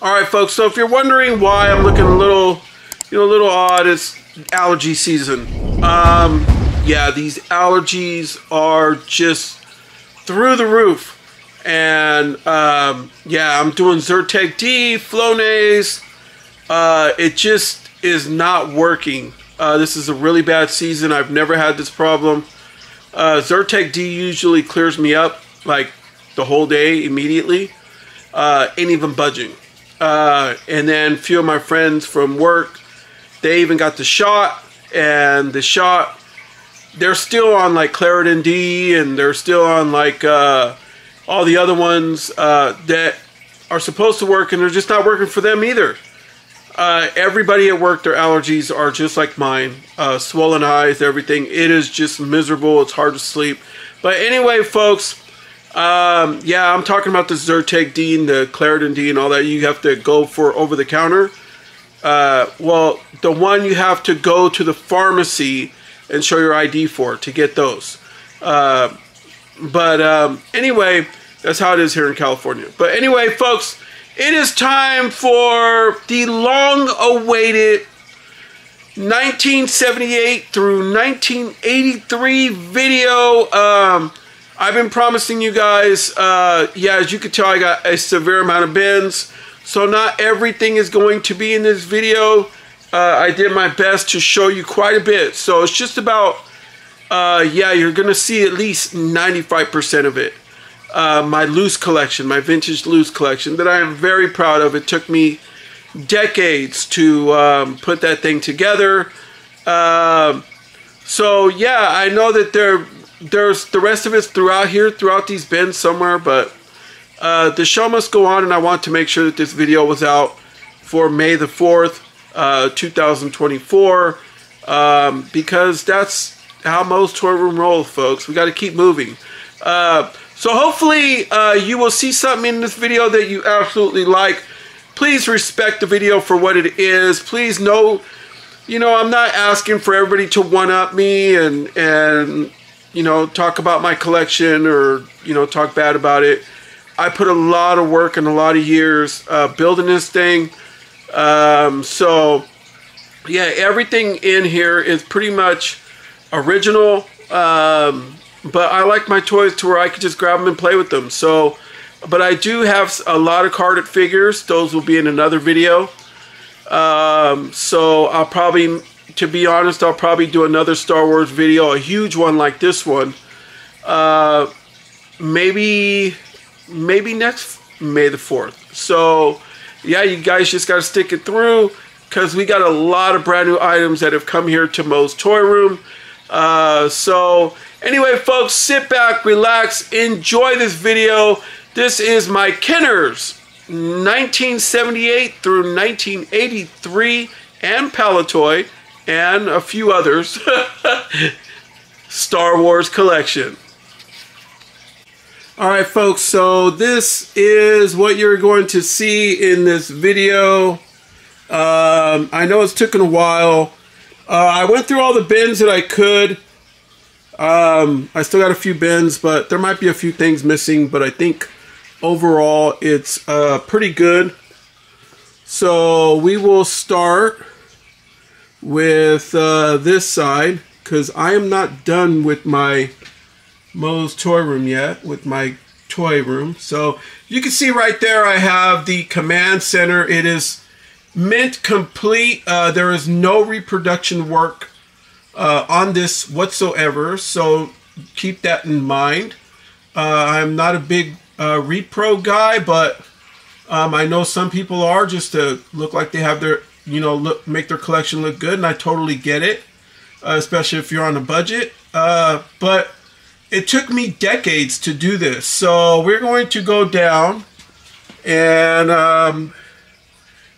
All right, folks. So if you're wondering why I'm looking a little, a little odd, it's allergy season. Yeah, these allergies are just through the roof, and yeah, I'm doing Zyrtec D, Flonase. It just is not working. This is a really bad season. I've never had this problem. Zyrtec D usually clears me up like the whole day immediately. Ain't even budging. And then a few of my friends from work, they even got the shot, and the shot, they're still on like Claritin D, and they're still on like all the other ones that are supposed to work, and they're just not working for them either. Everybody at work, their allergies are just like mine. Swollen eyes, everything. It is just miserable. It's hard to sleep. But anyway, folks, yeah, I'm talking about the Zyrtec D and the Claritin D and all that. You have to go for over the counter. Well, the one you have to go to the pharmacy and show your ID for to get those. Anyway, that's how it is here in California. But anyway, folks, it is time for the long-awaited 1978 through 1983 video. I've been promising you guys, yeah, as you can tell, I got a severe amount of bins, so not everything is going to be in this video. I did my best to show you quite a bit, so it's just about, yeah, you're going to see at least 95% of it. My loose collection, my vintage loose collection that I am very proud of. It took me decades to put that thing together. So yeah, I know that there's the rest of it's throughout here, throughout these bins somewhere, but the show must go on, and I want to make sure that this video was out for May the 4th, 2024, because that's how most toy room rolls, folks. We got to keep moving. So hopefully you will see something in this video that you absolutely like. Please respect the video for what it is. Please know, I'm not asking for everybody to one-up me and talk about my collection or, talk bad about it. I put a lot of work and a lot of years building this thing. So, yeah, everything in here is pretty much original. But I like my toys to where I could just grab them and play with them. So, but I do have a lot of carded figures. Those will be in another video. So I'll probably, to be honest, I'll probably do another Star Wars video, a huge one like this one. Maybe next May the 4th. So yeah, you guys just got to stick it through, because we got a lot of brand new items that have come here to Moe's Toy Room. So anyway, folks, sit back, relax, enjoy this video. This is my Kenner's 1978 through 1983 and Palatoy and a few others Star Wars collection. Alright, folks, so this is what you're going to see in this video. I know it's taken a while. I went through all the bins that I could. I still got a few bins, but there might be a few things missing, but I think overall it's pretty good. So we will start with this side, because I am not done with my Moe's Toy Room yet, with my toy room. So you can see right there I have the command center. It is mint complete. There is no reproduction work on this whatsoever, so keep that in mind. I'm not a big repro guy, but I know some people are, just to look like they have their, make their collection look good, and I totally get it, especially if you're on a budget. But it took me decades to do this, so we're going to go down, and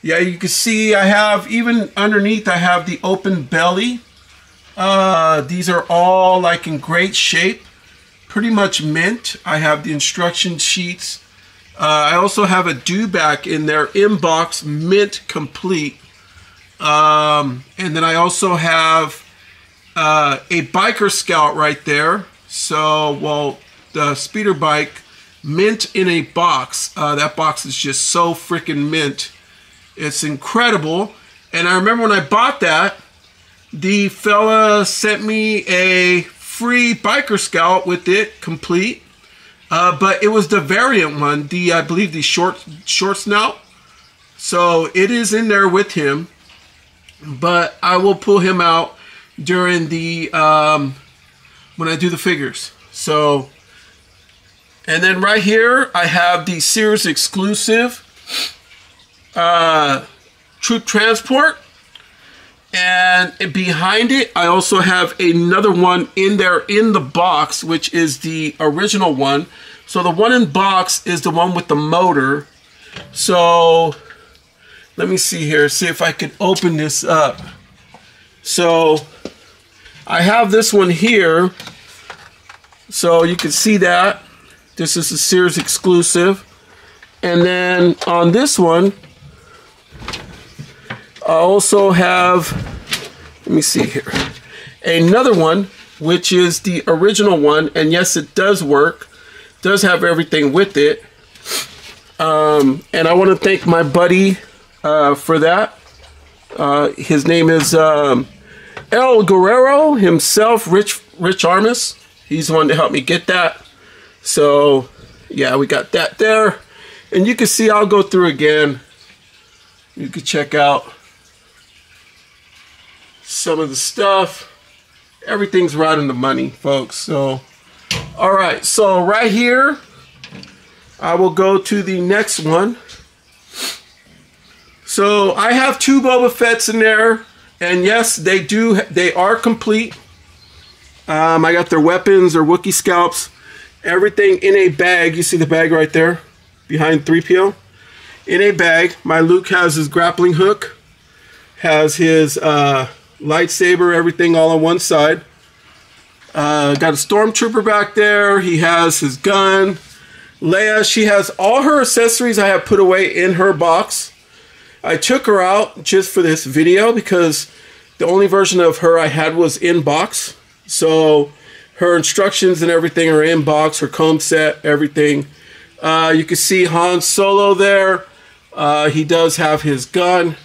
yeah, you can see I have, even underneath, I have the open belly. These are all like in great shape, pretty much mint. I have the instruction sheets. I also have a dewback in there, in-box, mint complete. And then I also have a biker scout right there. So, well, the speeder bike, mint in a box. That box is just so freaking mint. It's incredible. And I remember when I bought that, the fella sent me a free biker scout with it complete. But it was the variant one, I believe the short snout. So it is in there with him. But I will pull him out during the when I do the figures. So, and then right here I have the Sears exclusive Troop Transport, and behind it I also have another one in there in the box, which is the original one. So the one in box is the one with the motor. So let me see here, see if I can open this up. So I have this one here, so you can see that this is a Sears exclusive. And then on this one I also have, let me see here, another one which is the original one, and yes, it does work, does have everything with it. And I want to thank my buddy for that. His name is El Guerrero himself, Rich Armis. He's the one to help me get that. So yeah, we got that there. And you can see, I'll go through again. You can check out some of the stuff. Everything's right in the money, folks. So, all right. So right here, I will go to the next one. So I have 2 Boba Fett's in there. And yes, they are complete. I got their weapons, their Wookiee scalps, everything in a bag. You see the bag right there behind 3PO? In a bag. My Luke has his grappling hook, has his lightsaber, everything all on one side. Got a stormtrooper back there. He has his gun. Leia, she has all her accessories I have put away in her box. I took her out just for this video because the only version of her I had was in box. So her instructions and everything are in box, her comb set, everything. You can see Han Solo there. He does have his gun.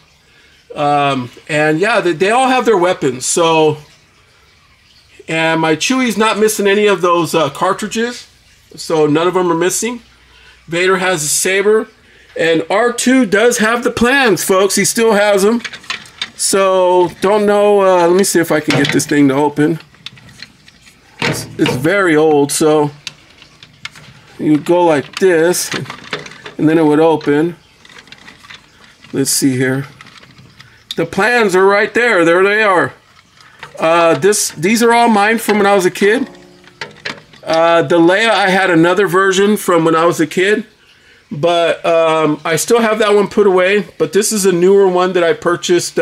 And yeah, they all have their weapons. So, and my Chewie's not missing any of those cartridges. So none of them are missing. Vader has a saber. And R2 does have the plans, folks. He still has them. So, don't know. Let me see if I can get this thing to open. It's very old, so you would go like this, and then it would open. Let's see here. The plans are right there. There they are. These are all mine from when I was a kid. The Leia, I had another version from when I was a kid. But I still have that one put away. But this is a newer one that I purchased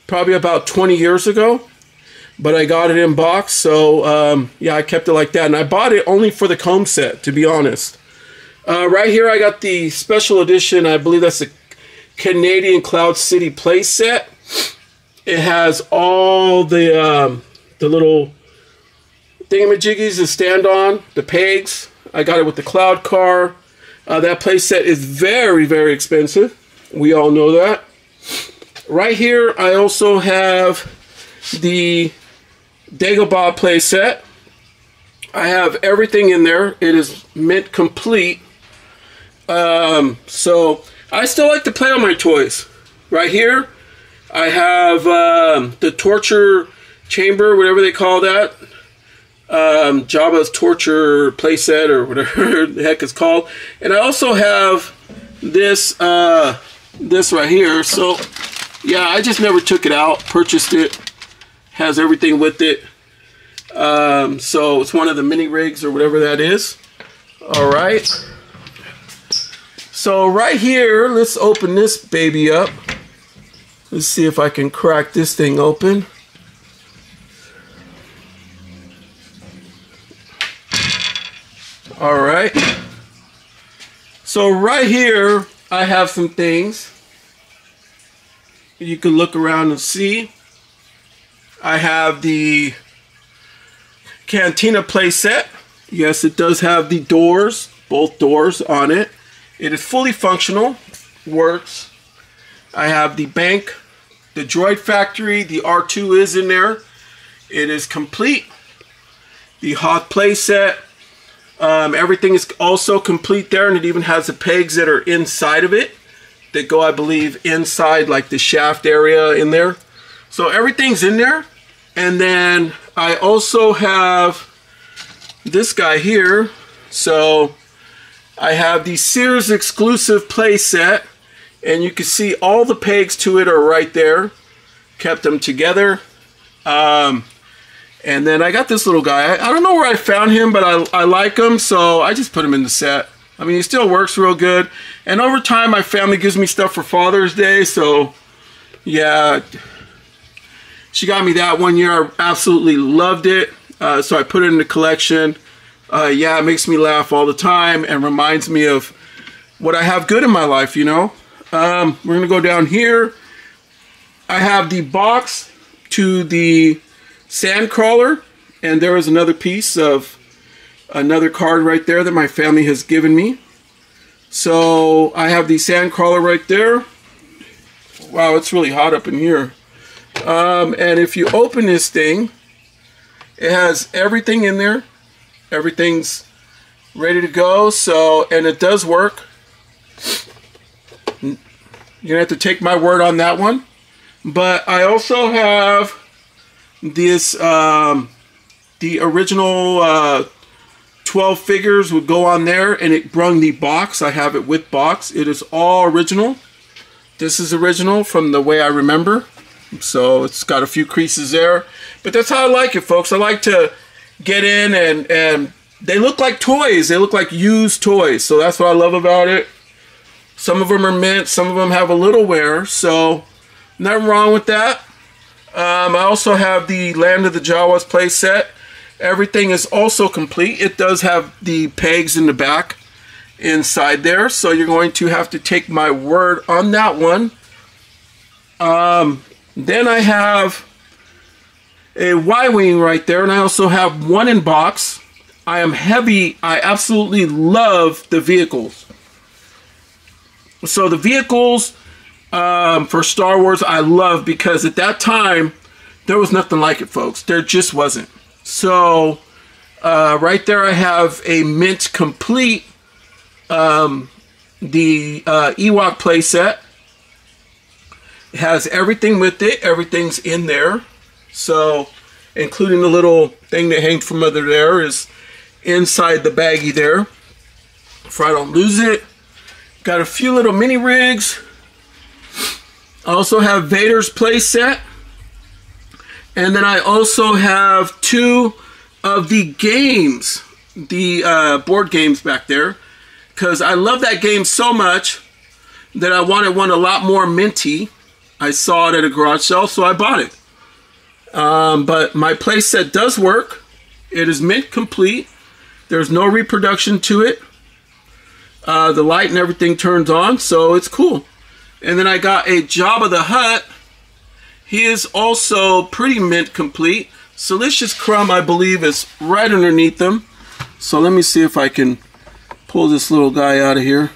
probably about 20 years ago. But I got it in box. So yeah, I kept it like that. And I bought it only for the comb set, to be honest. Right here I got the special edition. I believe that's the Canadian Cloud City playset. It has all the little thingamajiggies to stand on. The pegs. I got it with the Cloud car. That playset is very, very expensive. We all know that. Right here, I also have the Dagobah playset. I have everything in there. It is mint complete. So I still like to play on my toys. Right here, I have the torture chamber, whatever they call that. Jabba's torture playset, or whatever the heck it's called. And I also have this this right here. So yeah, I just never took it out, purchased it, has everything with it. So it's one of the mini rigs or whatever that is. All right, so right here, let's open this baby up. Let's see if I can crack this thing open. All right, so right here I have some things you can look around and see. I have the Cantina playset. Yes, it does have the doors, both doors on it. It is fully functional, works. I have the bank, the Droid Factory, the R2 is in there. It is complete. The Hoth playset, everything is also complete there, and it even has the pegs that are inside of it that go, I believe, inside like the shaft area in there. So everything's in there. And then I also have this guy here. So I have the Sears exclusive playset, and you can see all the pegs to it are right there. Kept them together. And then I got this little guy. I don't know where I found him, but I like him, so I just put him in the set. I mean, he still works real good. And over time, my family gives me stuff for Father's Day, so yeah. She got me that one year. I absolutely loved it, so I put it in the collection. Yeah, it makes me laugh all the time and reminds me of what I have good in my life, you know. We're going to go down here. I have the box to the Sandcrawler, and there is another piece of another card right there that my family has given me. So I have the Sandcrawler right there. Wow, it's really hot up in here. And if you open this thing, it has everything in there. Everything's ready to go. So, and it does work. You're gonna have to take my word on that one. But I also have this, the original 12 figures would go on there, and it brung the box. I have it with box. It is all original. This is original from the way I remember. So it's got a few creases there. But that's how I like it, folks. I like to get in and they look like toys. They look like used toys. So that's what I love about it. Some of them are mint. Some of them have a little wear. So nothing wrong with that. I also have the Land of the Jawas playset. Everything is also complete. It does have the pegs in the back inside there. So you're going to have to take my word on that one. Then I have a Y-Wing right there. And I also have one in box. I am heavy. I absolutely love the vehicles. So the vehicles for Star Wars I love, because at that time there was nothing like it, folks. There just wasn't. So right there I have a mint complete the Ewok playset. It has everything with it. Everything's in there. So including the little thing that hangs from under there is inside the baggie there, if I don't lose it. Got a few little mini rigs. I also have Vader's playset. And then I also have two of the games, the board games back there, because I love that game so much that I wanted one a lot more minty. I saw it at a garage sale, so I bought it. But my playset does work. It is mint complete. There's no reproduction to it. The light and everything turns on, so it's cool. And then I got a Jabba the Hutt. He is also pretty mint complete. Salicious Crumb, I believe, is right underneath them. So let me see if I can pull this little guy out of here.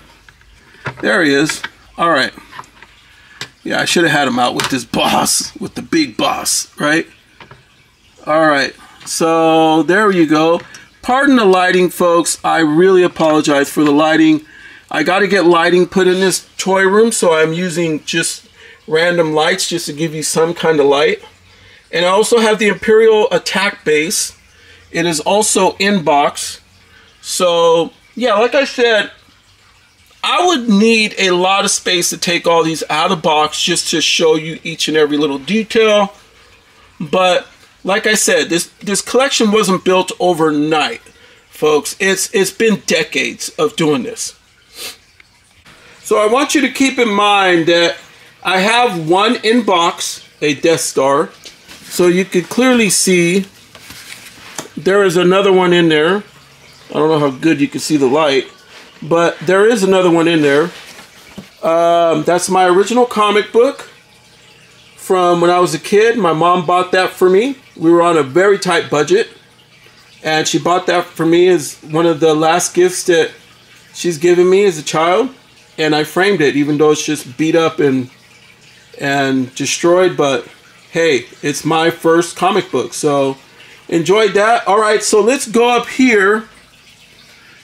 There he is. All right. Yeah, I should have had him out with this boss, with the big boss, right? All right. So there you go. Pardon the lighting, folks. I really apologize for the lighting. I got to get lighting put in this toy room, so I'm using just random lights just to give you some kind of light. And I also have the Imperial attack base. It is also in box. So, yeah, like I said, I would need a lot of space to take all these out of the box just to show you each and every little detail. But like I said, this collection wasn't built overnight, folks. It's been decades of doing this. So I want you to keep in mind that I have one in box, a Death Star. So you can clearly see there is another one in there. I don't know how good you can see the light, but there is another one in there. That's my original comic book from when I was a kid. My mom bought that for me. We were on a very tight budget, and she bought that for me as one of the last gifts that she's given me as a child. And I framed it, even though it's just beat up and and destroyed, but hey, it's my first comic book, so enjoyed that. All right, so let's go up here.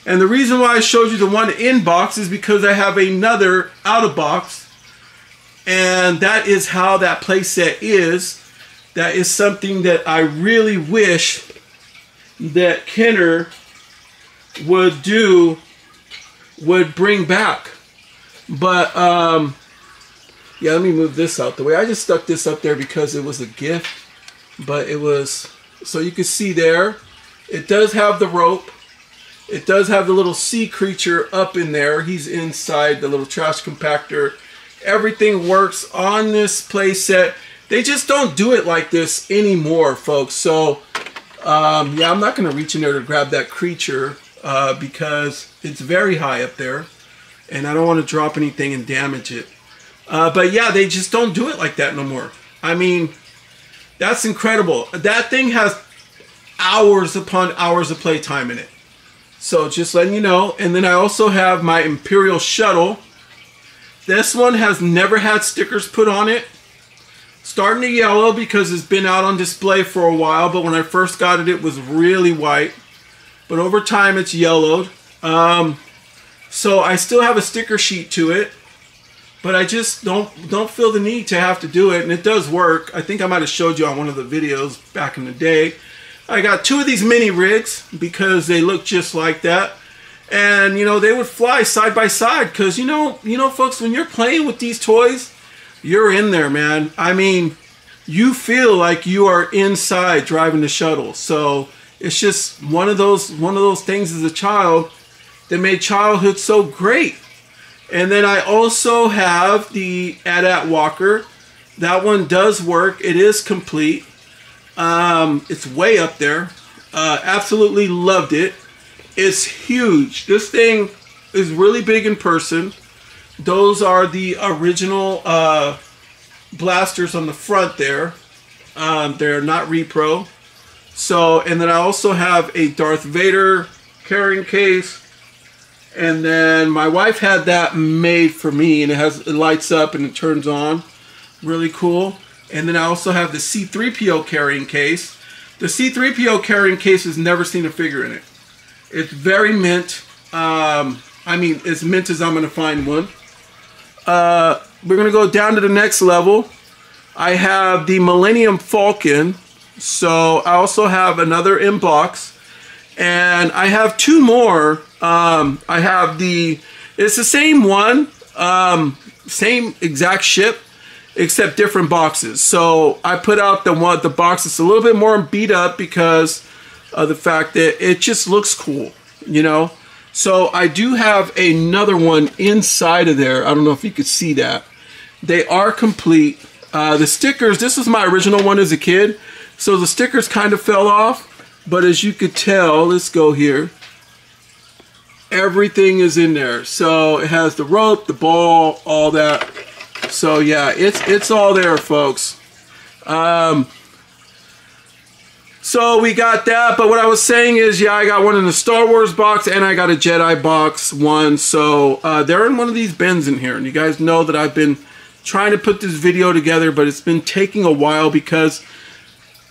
And the reason why I showed you the one in box is because I have another out of box. And that is how that playset is. That is something that I really wish that Kenner would bring back. But, yeah, let me move this out the way. I just stuck this up there because it was a gift. But it was, so you can see there, it does have the rope. It does have the little sea creature up in there. He's inside the little trash compactor. Everything works on this playset. They just don't do it like this anymore, folks. So, yeah, I'm not going to reach in there to grab that creature because it's very high up there. And I don't want to drop anything and damage it. But, yeah, they just don't do it like that no more. I mean, that's incredible. That thing has hours upon hours of playtime in it. So just letting you know. And then I also have my Imperial Shuttle. This one has never had stickers put on it. Starting to yellow because it's been out on display for a while. But when I first got it, it was really white. But over time, it's yellowed. So I still have a sticker sheet to it. But I just don't feel the need to have to do it. And it does work. I think I might have showed you on one of the videos back in the day. I got 2 of these mini rigs because they look just like that. And, you know, they would fly side by side because, you know, folks, when you're playing with these toys, you're in there, man. I mean, you feel like you are inside driving the shuttle. So it's just one of those things as a child that made childhood so great. And then I also have the AT-AT walker. That one does work. It is complete. It's way up there. Absolutely loved it. It's huge. This thing is really big in person. Those are the original blasters on the front there. They're not repro. So, and then I also have a Darth Vader carrying case. And then my wife had that made for me, and it lights up and it turns on. Really cool. And then I also have the C-3PO carrying case. The C-3PO carrying case has never seen a figure in it. It's very mint. I mean, as mint as I'm going to find one. We're going to go down to the next level. I have the Millennium Falcon. So I also have another in box. And I have 2 more. I have it's the same one. Same exact ship. Except different boxes. So I put out the box that's a little bit more beat up because of the fact that it just looks cool, you know. So I do have another one inside of there. I don't know if you could see that. They are complete. The stickers, this was my original one as a kid. So the stickers kind of fell off. But as you could tell, let's go here. Everything is in there. So it has the rope, the ball, all that. So yeah, it's all there, folks. So we got that, but what I was saying is, yeah, I got one in the Star Wars box and I got a Jedi box one. So they're in one of these bins in here, and you guys know that I've been trying to put this video together, but it's been taking a while because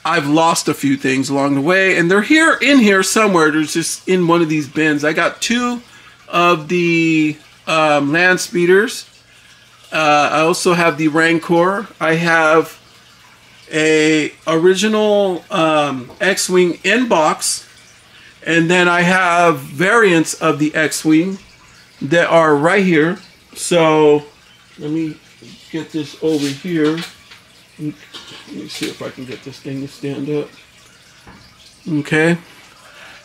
I've lost a few things along the way, and they're in here somewhere. They're just in one of these bins. I got 2 of the land speeders. I also have the Rancor. I have a original X-Wing in box, and then I have variants of the X-Wing that are right here. So let me get this over here. Let me see if I can get this thing to stand up. Okay.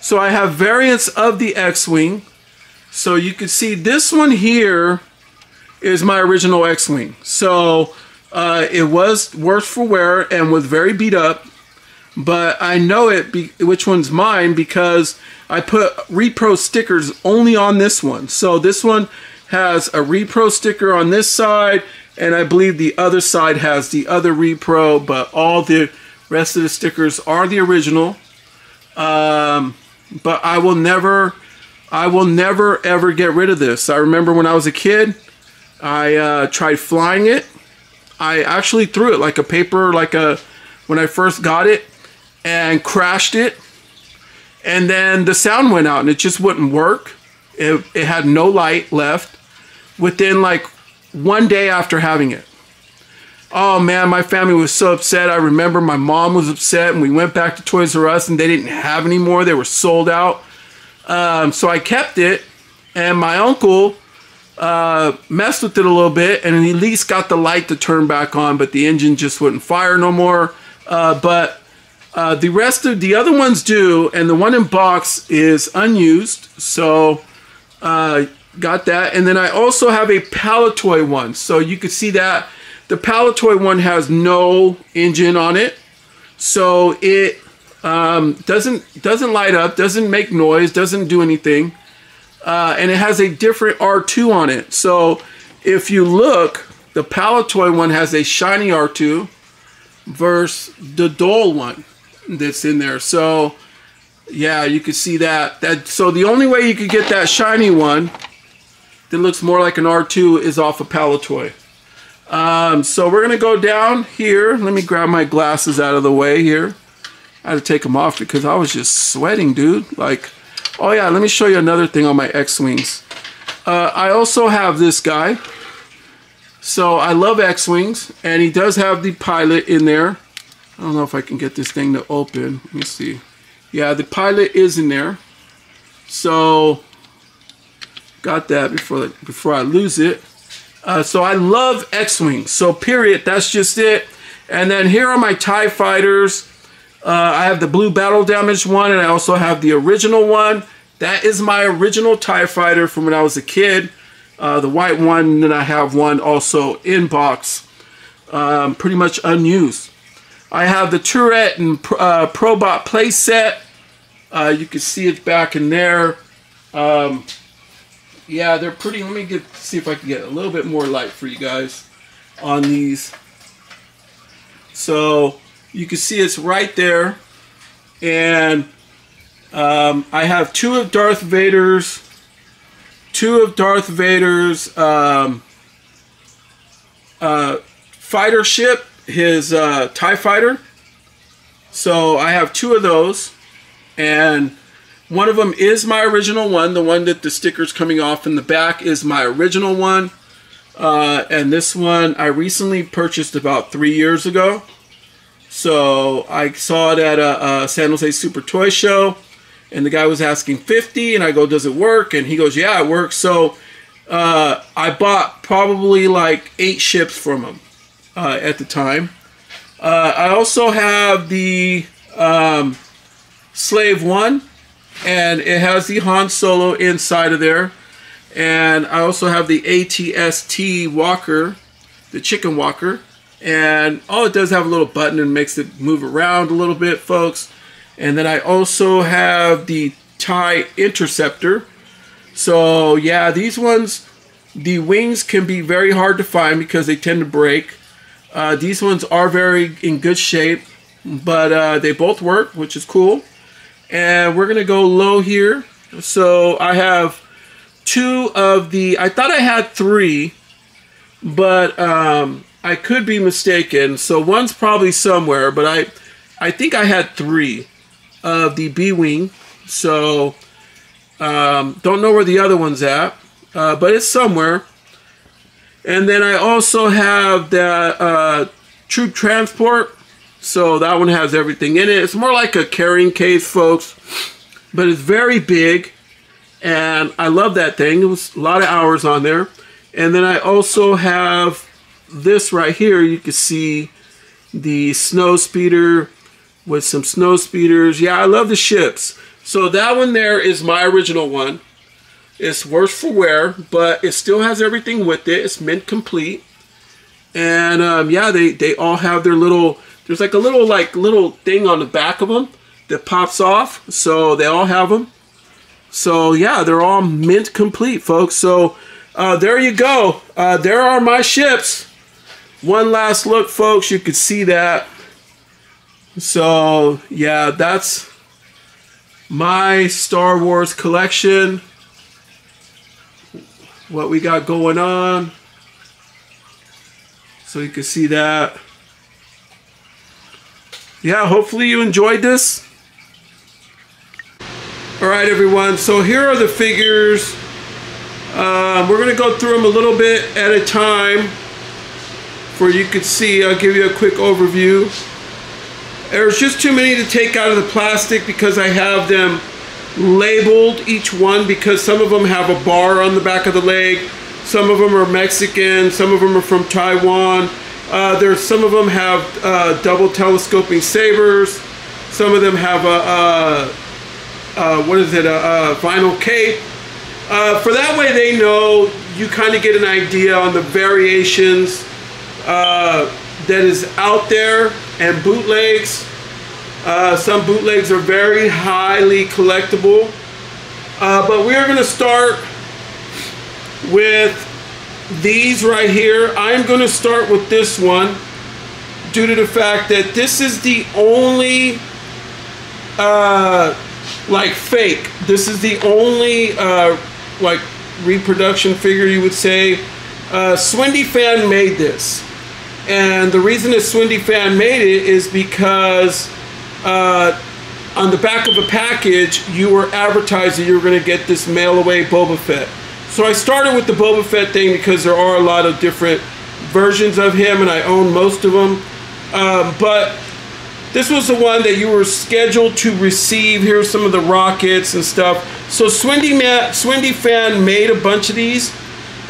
So I have variants of the X-Wing. So you can see this one here is my original X-Wing. So it was worse for wear and was very beat up. But I know which one's mine because I put repro stickers only on this one. So this one has a repro sticker on this side, and I believe the other side has the other repro, but all the rest of the stickers are the original. But I will never ever get rid of this. I remember when I was a kid, I tried flying it. I actually threw it like a paper, when I first got it, and crashed it. And then the sound went out and it just wouldn't work. It had no light left within like 1 day after having it. Oh man, my family was so upset. I remember my mom was upset, and we went back to Toys R Us and they didn't have any more. They were sold out. So I kept it, and my uncle messed with it a little bit, and he at least got the light to turn back on, but the engine just wouldn't fire no more. But the rest of the other ones do, and the one in box is unused. So got that. And then I also have a Palatoy one. So you can see that the Palatoy one has no engine on it. So it doesn't light up, doesn't make noise, doesn't do anything. And it has a different R2 on it. So if you look, the Palatoy one has a shiny R2 versus the dull one that's in there. So yeah, you can see that. So the only way you could get that shiny one that looks more like an R2 is off of Palatoy. So we're gonna go down here. Let me grab my glasses out of the way here. I had to take them off because I was just sweating, dude. Like, oh yeah, let me show you another thing on my X-Wings. I also have this guy. So I love X-Wings, and he does have the pilot in there. I don't know if I can get this thing to open. Let me see. Yeah, the pilot is in there. So got that before I lose it. So I love X-Wings. So period, that's just it. And then here are my TIE fighters. I have the blue battle damaged one, and I also have the original one. That is my original TIE fighter from when I was a kid. The white one, and then I have one also in box, pretty much unused. I have the turret and Probot playset. You can see it back in there. Yeah, they're pretty. Let me see if I can get a little bit more light for you guys on these. So you can see it's right there, and I have two of Darth Vader's fighter ship, his TIE fighter. So I have two of those, and one of them is my original one. The one that the sticker's coming off in the back is my original one. And this one I recently purchased about 3 years ago. So I saw it at a San Jose Super Toy Show, and the guy was asking $50, and I go, does it work? And he goes, yeah, it works. So I bought probably like 8 ships from him at the time. I also have the Slave 1, and it has the Han Solo inside of there. And I also have the ATST Walker, the chicken walker. And all it does have a little button and makes it move around a little bit, folks. And then I also have the TIE Interceptor. So yeah, these ones, the wings can be very hard to find because they tend to break. These ones are very in good shape, but they both work, which is cool. And we're gonna go low here. So I have 2 of the, I thought I had 3, but I could be mistaken. So one's probably somewhere, but I think I had 3 of the B-Wing. So don't know where the other one's at, but it's somewhere. And then I also have the Troop Transport. So that one has everything in it. It's more like a carrying case, folks, but it's very big, and I love that thing. It was a lot of hours on there. And then I also have this right here. You can see the snow speeder with some snow speeders. Yeah, I love the ships. So that one there is my original one. It's worse for wear, but it still has everything with it. It's mint complete. And yeah, they all have their little, there's like a little thing on the back of them that pops off. So they all have them. So yeah, they're all mint complete, folks. So there you go. There are my ships. One last look, folks. You can see that. So yeah, that's my Star Wars collection. What we got going on. So you can see that. Yeah, hopefully you enjoyed this. All right, everyone. So here are the figures. We're going to go through them a little bit at a time for you could see. I'll give you a quick overview. There's just too many to take out of the plastic because I have them labeled, each one, because some of them have a bar on the back of the leg. Some of them are Mexican. Some of them are from Taiwan. Some of them have double telescoping sabers. Some of them have a vinyl cape. For that way they know, you kind of get an idea on the variations that is out there, and bootlegs. Some bootlegs are very highly collectible. But we are going to start with these right here. I'm going to start with this one due to the fact that this is the only like fake. This is the only like reproduction figure, you would say. Swindy Fan made this, and the reason that Swindy Fan made it is because on the back of a package you were advertised that you were going to get this mail away Boba Fett. So I started with the Boba Fett thing because there are a lot of different versions of him and I own most of them. But this was the one that you were scheduled to receive. Here's some of the rockets and stuff. So Swindy Fan made a bunch of these,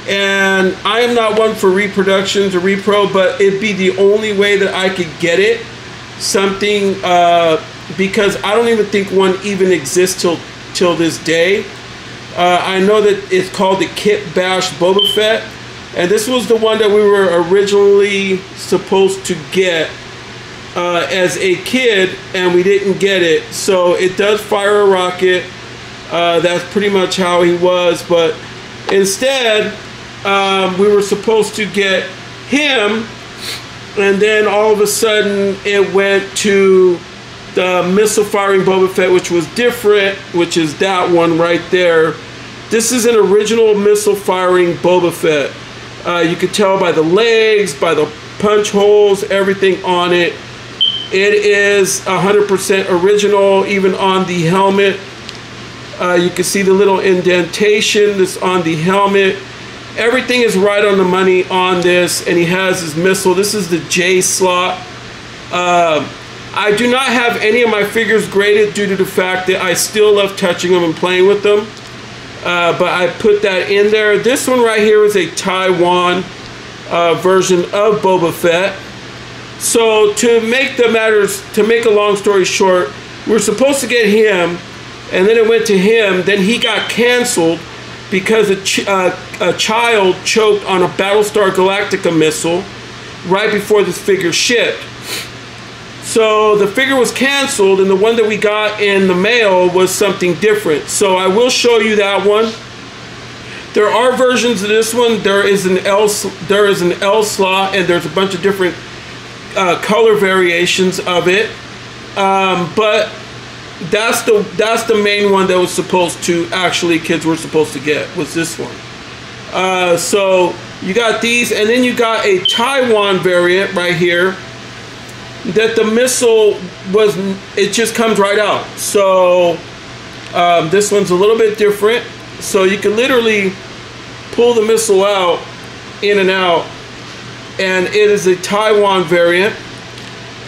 and I am not one for reproductions or repro, but it'd be the only way that I could get it. Something, because I don't even think one even exists till this day. I know that it's called the Kit Bash Boba Fett, and this was the one that we were originally supposed to get as a kid, and we didn't get it. So it does fire a rocket. That's pretty much how he was, but instead we were supposed to get him, and then all of a sudden it went to the missile firing Boba Fett, which was different, which is that one right there. This is an original missile firing Boba Fett. You could tell by the legs, by the punch holes, everything on it. It is 100% original, even on the helmet. You can see the little indentation that's on the helmet. Everything is right on the money on this, and he has his missile. This is the J slot. I do not have any of my figures graded due to the fact that I still love touching them and playing with them. But I put that in there. This one right here is a Taiwan version of Boba Fett. So to make a long story short, we were supposed to get him, and then it went to him. Then he got canceled because a child choked on a Battlestar Galactica missile right before this figure shipped. So the figure was canceled, and the one that we got in the mail was something different. So I will show you that one. There are versions of this one. There is an L slot, and there's a bunch of different color variations of it. But that's the main one that was supposed to, actually kids were supposed to get, was this one. So you got these, and then you got a Taiwan variant right here that the missile it just comes right out. So this one's a little bit different. So you can literally pull the missile out, in and out, and it is a Taiwan variant.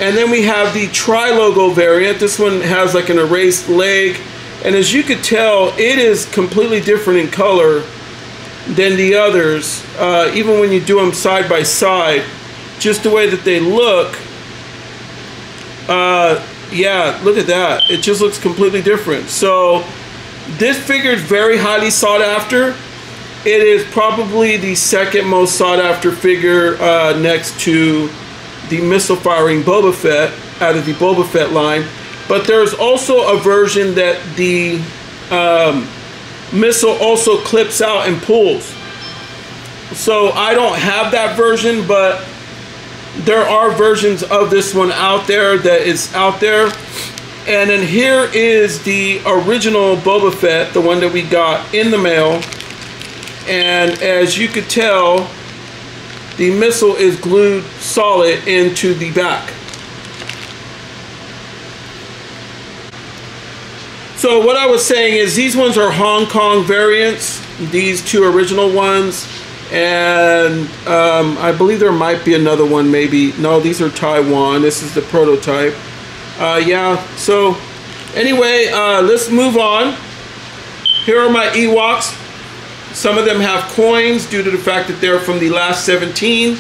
And then we have the tri-logo variant. This one has like an erased leg, and as you could tell, it is completely different in color than the others. Even when you do them side by side, just the way that they look, yeah, look at that. It just looks completely different. So this figure is very highly sought after. It is probably the second most sought after figure next to the missile firing Boba Fett out of the Boba Fett line. But there's also a version that the missile also clips out and pulls. So I don't have that version, but there are versions of this one out there that is out there. And then here is the original Boba Fett, the one that we got in the mail. And as you could tell, the missile is glued solid into the back. So what I was saying is these ones are Hong Kong variants, these two original ones, and I believe there might be another one, maybe. No, these are Taiwan. This is the prototype. Yeah, so anyway, let's move on. Here are my Ewoks. Some of them have coins due to the fact that they're from the last 17.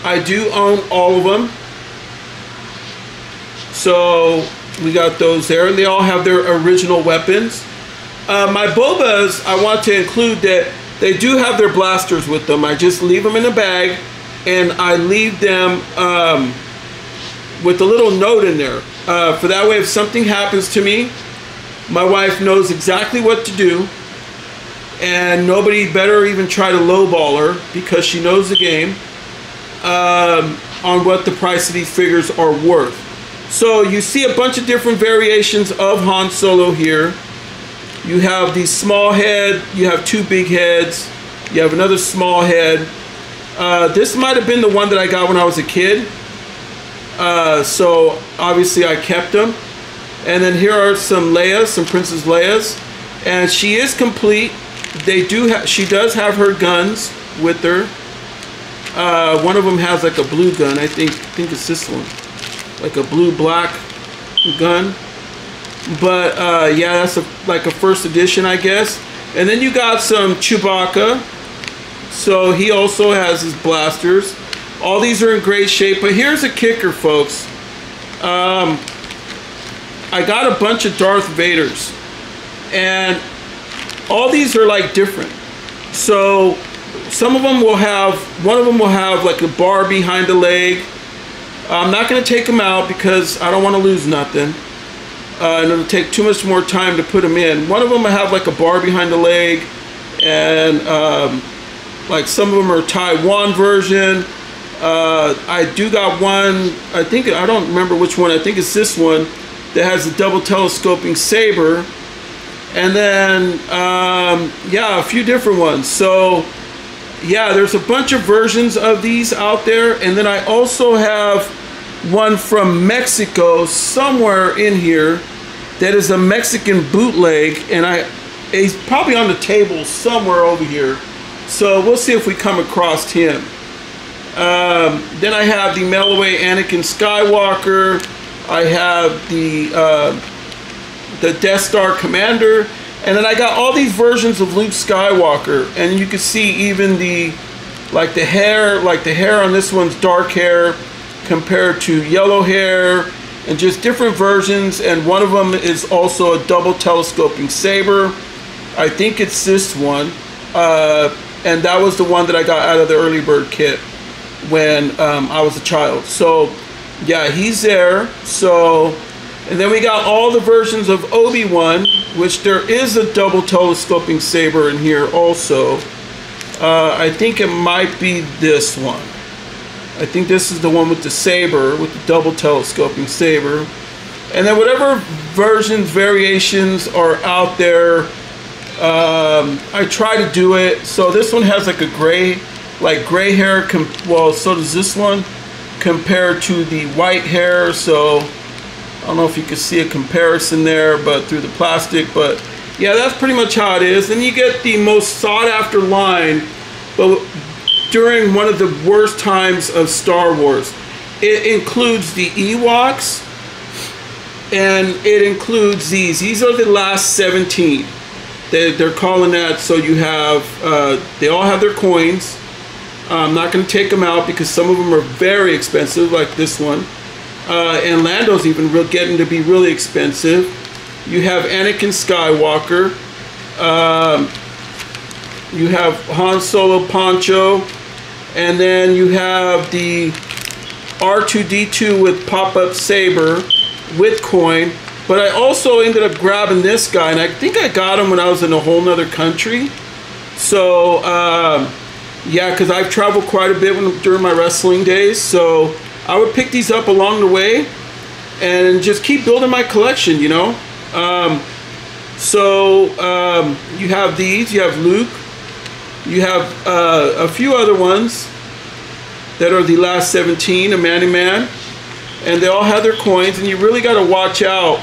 I do own all of them. So we got those there, and they all have their original weapons. My Bobas, I want to include that they do have their blasters with them. I just leave them in a bag, and I leave them with a little note in there. For that way, if something happens to me, my wife knows exactly what to do, and nobody better even try to lowball her because she knows the game on what the price of these figures are worth. So you see a bunch of different variations of Han Solo here. You have the small head, you have two big heads, you have another small head. This might have been the one that I got when I was a kid. So obviously I kept them. And then here are some Leia's, some Princess Leia's. And she is complete. She does have her guns with her. One of them has like a blue gun. I think it's this one. Like a blue-black gun. But yeah, that's like a first edition, I guess. And then you got some Chewbacca. So he also has his blasters. All these are in great shape. But here's a kicker, folks. I got a bunch of Darth Vaders. And all these are like different. So some of them will have, one of them will have like a bar behind the leg. I'm not going to take them out because I don't want to lose nothing. And it'll take too much more time to put them in. One of them I have like a bar behind the leg, and like some of them are Taiwan version. I do got one, I don't remember which one, I think it's this one that has a double telescoping saber. And then, yeah, a few different ones. So yeah, there's a bunch of versions of these out there. And then I also have one from Mexico somewhere in here that is a Mexican bootleg, and he's probably on the table somewhere over here. So we'll see if we come across him. Then I have the mail-away Anakin Skywalker. I have the Death Star Commander. And then I got all these versions of Luke Skywalker, and you can see even the hair on this one's dark hair compared to yellow hair, and just different versions. And one of them is also a double telescoping saber. I think it's this one, and that was the one that I got out of the early bird kit when I was a child. So yeah, he's there. So, and then we got all the versions of Obi-Wan, which there is a double telescoping saber in here also. I think it might be this one. I think this is the one with the saber, with the double telescoping saber. And then whatever versions, variations are out there, I try to do it. So this one has like a gray hair, well, so does this one, compared to the white hair. So I don't know if you can see a comparison there, but through the plastic. But yeah, that's pretty much how it is. And you get the most sought after line, but during one of the worst times of Star Wars. It includes the Ewoks, and it includes these. These are the last 17. They're calling that. So you have, they all have their coins. I'm not going to take them out because some of them are very expensive, like this one. And Lando's even getting to be really expensive. You have Anakin Skywalker. You have Han Solo Poncho. And then you have the R2-D2 with pop-up saber with coin. But I also ended up grabbing this guy, and I think I got him when I was in a whole nother country. So, yeah, because I've traveled quite a bit during my wrestling days. So I would pick these up along the way and just keep building my collection, you know. You have these. You have Luke. You have a few other ones that are the last 17, a man-to-man, and they all have their coins, and you really got to watch out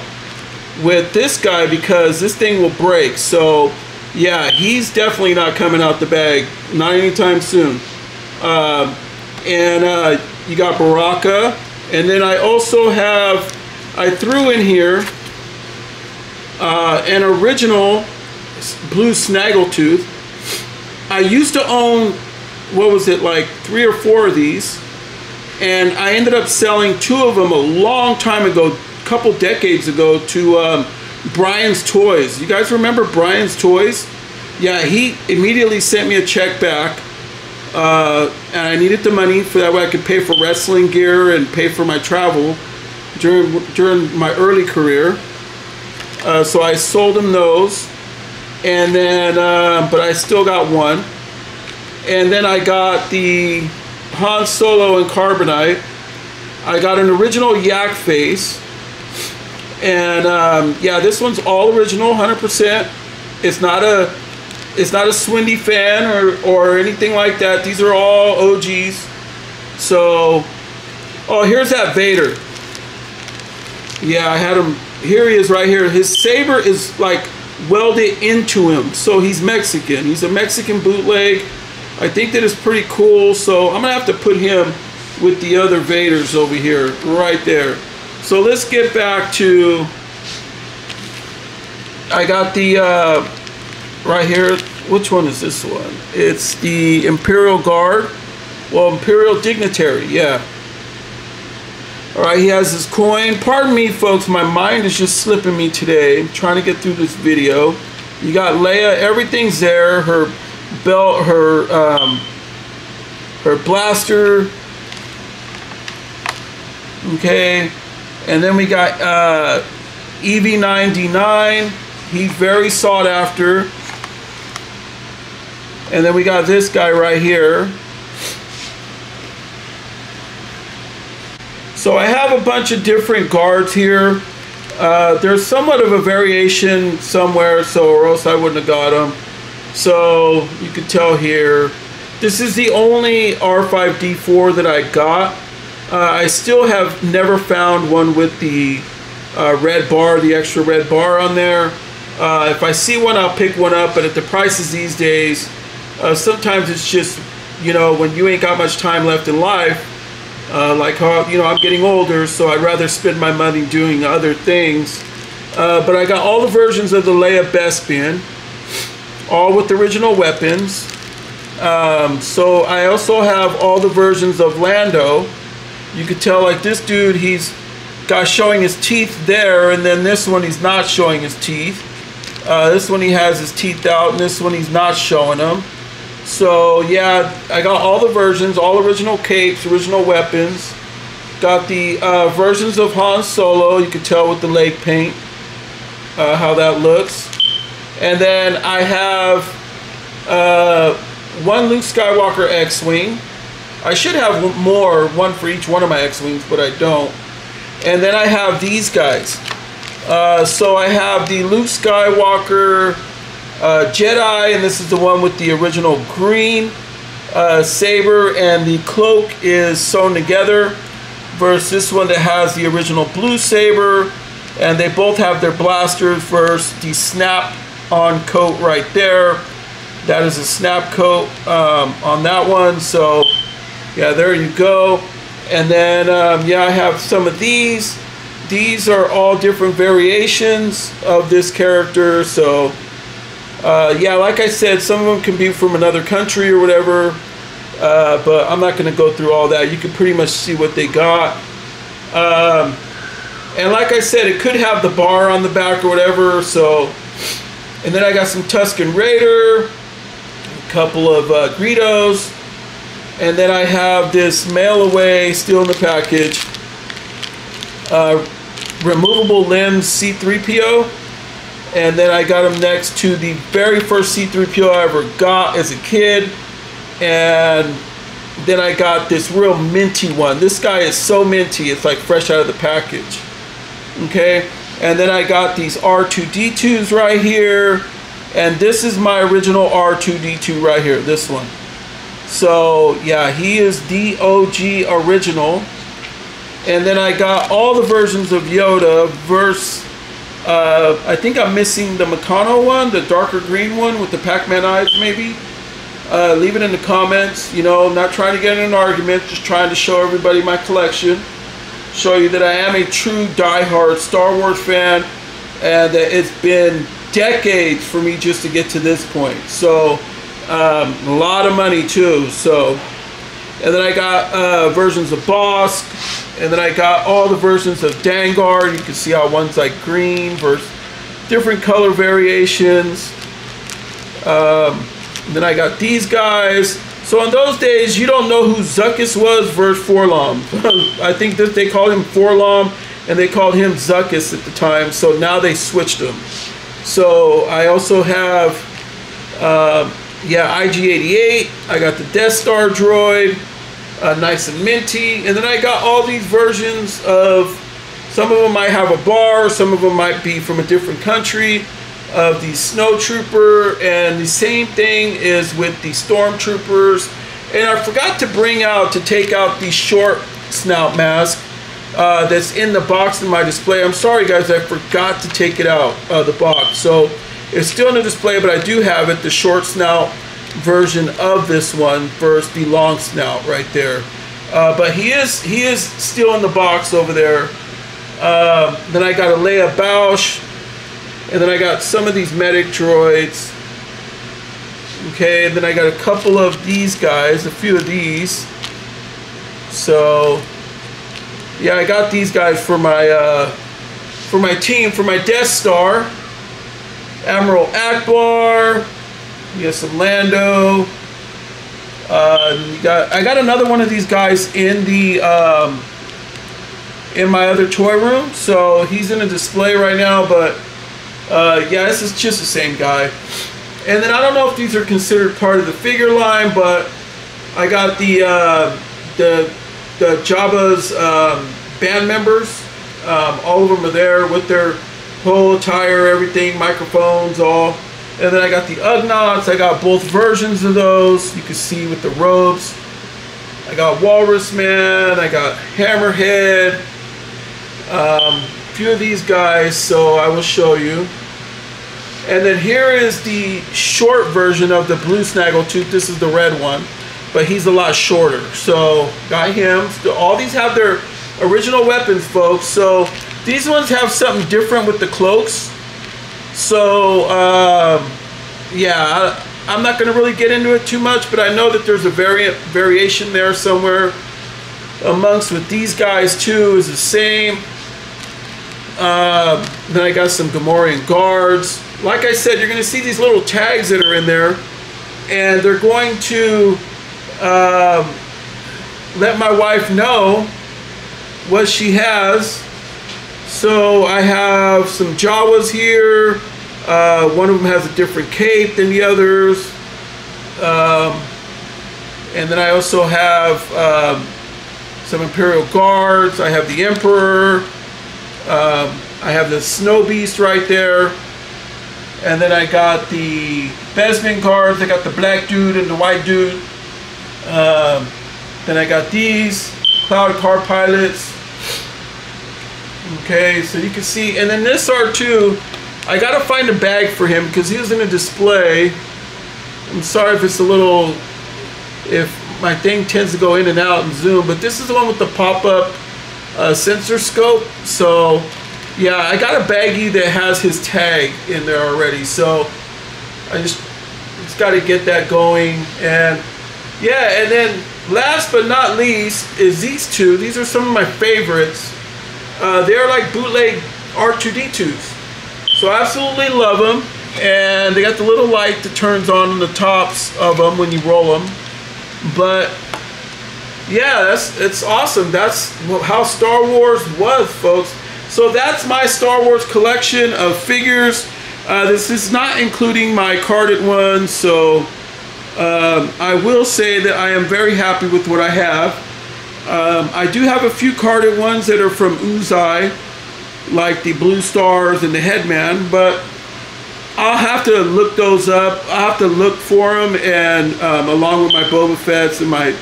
with this guy because this thing will break. So yeah, he's definitely not coming out the bag, not anytime soon. You got Baraka, and then I also have, I threw in here an original blue Snaggletooth. I used to own, what was it, like 3 or 4 of these, and I ended up selling 2 of them a long time ago, a couple decades ago, to Brian's Toys. You guys remember Brian's Toys? Yeah, he immediately sent me a check back, and I needed the money for that way I could pay for wrestling gear and pay for my travel during my early career. So I sold him those, and then but I still got one. And then I got the Han Solo and Carbonite. I got an original Yak face, and yeah, this one's all original, 100%. It's not a Swindy fan or anything like that. These are all OGs. So, oh, here's that Vader. Yeah, I had him. Here he is right here. His saber is like welded into him. So he's Mexican. He's a Mexican bootleg. I think that is pretty cool. So I'm going to have to put him with the other Vaders over here, right there. So let's get back to, I got the, right here. Which one is this one? It's the Imperial Guard. Well, Imperial Dignitary, yeah. All right, he has his coin. Pardon me, folks, my mind is just slipping me today. I'm trying to get through this video. You got Leia, everything's there. Her belt, her blaster. Okay, and then we got EV9D9. He's very sought after. And then we got this guy right here. So I have a bunch of different guards here. There's somewhat of a variation somewhere, so or else I wouldn't have got them. So you can tell here, this is the only R5D4 that I got. I still have never found one with the red bar, the extra red bar on there. If I see one, I'll pick one up, but at the prices these days, sometimes it's just, you know, when you ain't got much time left in life, like how, you know, I'm getting older, so I'd rather spend my money doing other things. But I got all the versions of the Leia Bespin, all with original weapons. So I also have all the versions of Lando. You could tell, like this dude, he's got showing his teeth there, and then this one he's not showing his teeth. This one he has his teeth out, and this one he's not showing them. So yeah, I got all the versions, all original capes, original weapons. Got the versions of Han Solo. You can tell with the leg paint how that looks. And then I have one Luke Skywalker X-Wing. I should have more, one for each one of my X-Wings, but I don't. And then I have these guys. So I have the Luke Skywalker Jedi, and this is the one with the original green saber, and the cloak is sewn together, versus this one that has the original blue saber, and they both have their blasters versus the snap-on coat right there. That is a snap coat on that one. So yeah, there you go. And then yeah, I have some of these. These are all different variations of this character. So yeah, like I said, some of them can be from another country or whatever, but I'm not going to go through all that. You can pretty much see what they got. And like I said, it could have the bar on the back or whatever. So, and then I got some Tusken Raider, a couple of Greedos, and then I have this mail away, still in the package, removable limbs C-3PO. And then I got him next to the very first C-3PO I ever got as a kid. And then I got this real minty one. This guy is so minty, it's like fresh out of the package. Okay, and then I got these R2-D2s right here. And this is my original R2-D2 right here, this one. So yeah, he is the OG original. And then I got all the versions of Yoda. I think I'm missing the Meccano one, the darker green one with the Pac-Man eyes maybe. Leave it in the comments. You know, not trying to get in an argument, just trying to show everybody my collection. Show you that I am a true die-hard Star Wars fan, and that it's been decades for me just to get to this point. So a lot of money too. So, and then I got versions of Bosk, and then I got all the versions of Dangar. You can see how one's like green versus different color variations. Then I got these guys. So in those days, you don't know who Zuckuss was versus Forlom. I think that they called him Forlom and they called him Zuckuss at the time. So now they switched them. So I also have, IG-88. I got the Death Star droid, nice and minty. And then I got all these versions of, some of them might have a bar, some of them might be from a different country, of the Snow Trooper, and the same thing is with the Stormtroopers. And I forgot to take out the short snout mask that's in the box in my display. I'm sorry guys, I forgot to take it out of the box. So it's still in the display, but I do have it, the short snout version of this one versus the long snout right there. But he is still in the box over there. Then I got a Leia Bausch. And then I got some of these medic droids. Okay, and then I got a couple of these guys, a few of these. So yeah, I got these guys for my team, for my Death Star. Admiral Akbar. You got some Lando. I got another one of these guys in the in my other toy room. So he's in a display right now, but yeah, this is just the same guy. And then I don't know if these are considered part of the figure line, but I got the Jabba's band members. All of them are there with their whole attire, everything, microphones, all. And then I got the Ugnaughts. I got both versions of those. You can see with the robes. I got Walrus Man. I got Hammerhead. Few of these guys, so I will show you. And then here is the short version of the blue Snaggletooth. This is the red one, but he's a lot shorter. So got him. All these have their original weapons, folks. So these ones have something different with the cloaks. So yeah, I'm not going to really get into it too much, but I know that there's a variation there somewhere amongst with these guys too is the same. Then I got some Gamorrean guards. Like I said, you're going to see these little tags that are in there, and they're going to let my wife know what she has. So I have some Jawas here. One of them has a different cape than the others. And then I also have some Imperial guards. I have the Emperor. I have the Snow Beast right there. And then I got the Bespin guards. I got the black dude and the white dude. Then I got these Cloud Car Pilots. Okay, so you can see. And then this R2, I gotta find a bag for him because he was in a display. I'm sorry if it's a little, if my thing tends to go in and out and zoom, but this is the one with the pop-up sensor scope. So yeah, I got a baggie that has his tag in there already, so I just got to get that going. And yeah, and then last but not least is these two. These are some of my favorites. They're like bootleg R2-D2s, so I absolutely love them. And they got the little light that turns on the tops of them when you roll them. But yeah, it's awesome. That's how Star Wars was, folks. So that's my Star Wars collection of figures. This is not including my carded ones, so I will say that I am very happy with what I have. I do have a few carded ones that are from Uzai, like the Blue Stars and the Headman, but I'll have to look those up. I'll have to look for them, and along with my Boba Fett's and my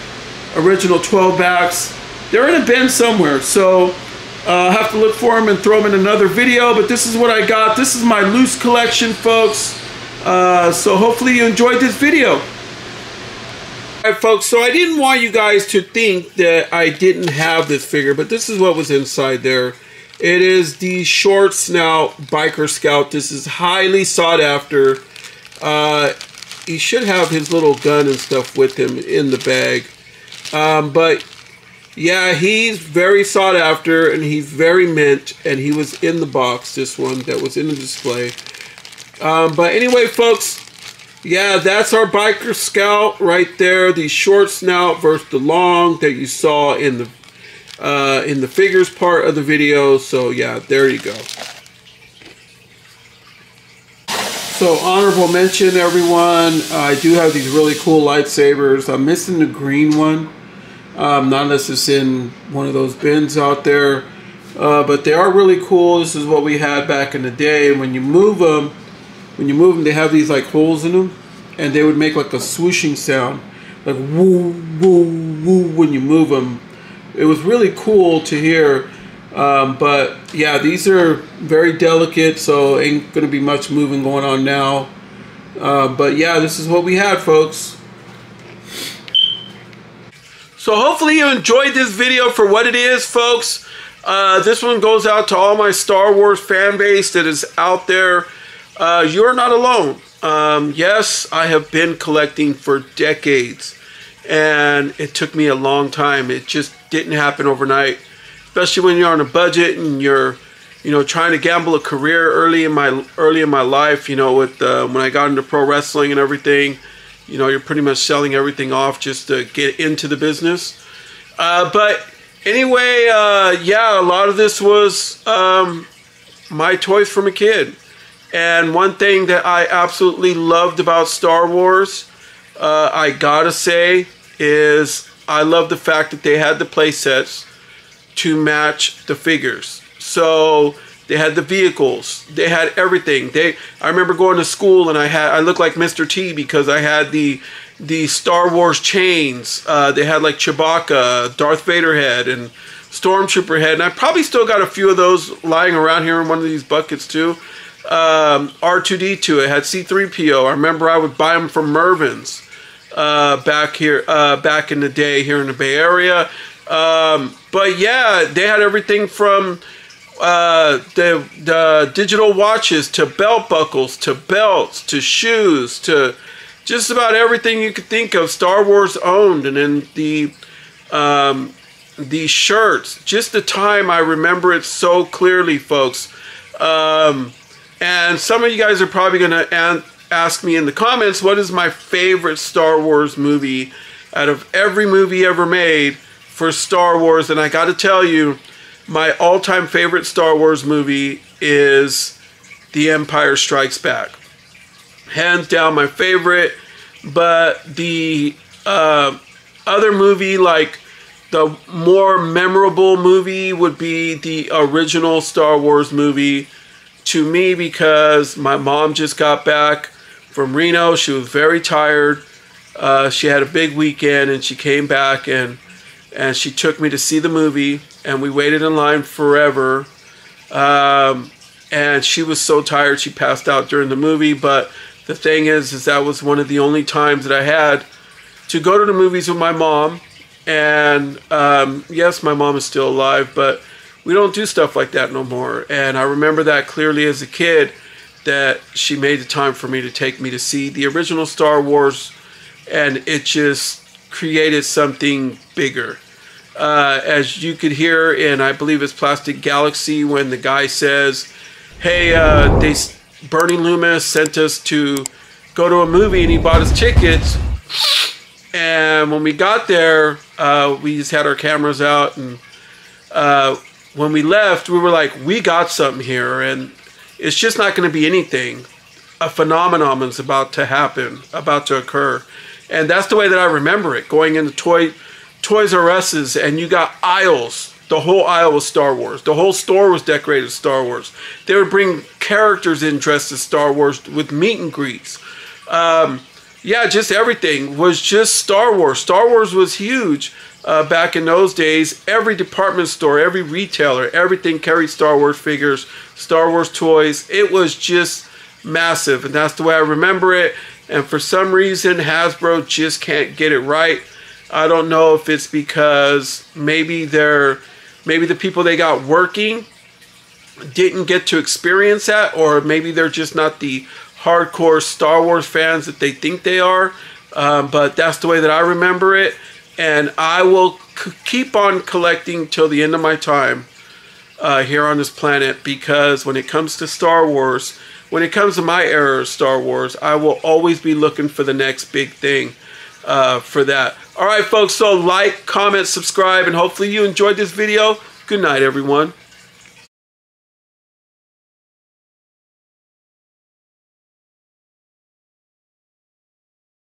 original 12 backs, they're in a bin somewhere. So I'll have to look for them and throw them in another video. But this is what I got. This is my loose collection, folks. So hopefully you enjoyed this video. Alright, folks, so I didn't want you guys to think that I didn't have this figure, but this is what was inside there. It is the Short Snout Biker Scout. This is highly sought after. He should have his little gun and stuff with him in the bag. But yeah, he's very sought after, and he's very mint, and he was in the box, this one that was in the display. But anyway, folks, yeah, that's our Biker Scout right there. The short snout versus the long that you saw in the figures part of the video. So yeah, there you go. So honorable mention, everyone. I do have these really cool lightsabers. I'm missing the green one. Not unless it's in one of those bins out there. But they are really cool. This is what we had back in the day. When you move them, they have these like holes in them, and they would make like a swooshing sound, like woo, woo, woo when you move them. It was really cool to hear. But yeah, these are very delicate, so ain't gonna be much moving going on now. But yeah, this is what we had, folks. So hopefully you enjoyed this video for what it is, folks. This one goes out to all my Star Wars fan base that is out there. You're not alone. Yes, I have been collecting for decades, and it took me a long time. It just didn't happen overnight, especially when you're on a budget and you're, trying to gamble a career early in my life. With when I got into pro wrestling and everything, you're pretty much selling everything off just to get into the business. But anyway, yeah, a lot of this was my toys from a kid. And one thing that I absolutely loved about Star Wars, I gotta say, is I love the fact that they had the play sets to match the figures. So they had the vehicles, they had everything. I remember going to school and I looked like Mr. T because I had the Star Wars chains. They had like Chewbacca, Darth Vader head, and Stormtrooper head, and I probably still got a few of those lying around here in one of these buckets too. R2D2, it had C3PO. I remember I would buy them from Mervin's back in the day here in the Bay Area. But yeah, they had everything from the digital watches to belt buckles to belts to shoes to just about everything you could think of Star Wars owned. And then the shirts, just the time, I remember it so clearly, folks. And some of you guys are probably going to ask me in the comments, what is my favorite Star Wars movie out of every movie ever made for Star Wars? And I got to tell you, my all-time favorite Star Wars movie is The Empire Strikes Back. Hands down my favorite. But the other movie, like the more memorable movie, would be the original Star Wars movie to me, because my mom just got back from Reno. She was very tired. She had a big weekend, and she came back and she took me to see the movie, and we waited in line forever. And she was so tired she passed out during the movie. But the thing is that was one of the only times that I had to go to the movies with my mom. And yes, my mom is still alive, but we don't do stuff like that no more. And I remember that clearly as a kid, that she made the time for me to take me to see the original Star Wars, and it just created something bigger. As you could hear in, I believe it's Plastic Galaxy, when the guy says, hey, Bernie Loomis sent us to go to a movie and he bought us tickets. And when we got there, we just had our cameras out, and when we left, we were like, we got something here, and it's just not going to be anything. A phenomenon is about to happen, about to occur. And that's the way that I remember it, going into Toys R Us's, and you got aisles the whole aisle was Star Wars. The whole store was decorated with Star Wars. They would bring characters in dressed as Star Wars with meet and greets. Yeah, just everything was just Star Wars. Star Wars was huge back in those days. Every department store, every retailer, everything carried Star Wars figures, Star Wars toys. It was just massive, and that's the way I remember it. And for some reason, Hasbro just can't get it right. I don't know if it's because maybe the people they got working didn't get to experience that, or maybe they're just not the hardcore Star Wars fans that they think they are. But that's the way that I remember it, and I will keep on collecting till the end of my time here on this planet, because when it comes to Star Wars, when it comes to my era of Star Wars, I will always be looking for the next big thing for that. All right, folks, so like, comment, subscribe, and hopefully you enjoyed this video. Good night, everyone.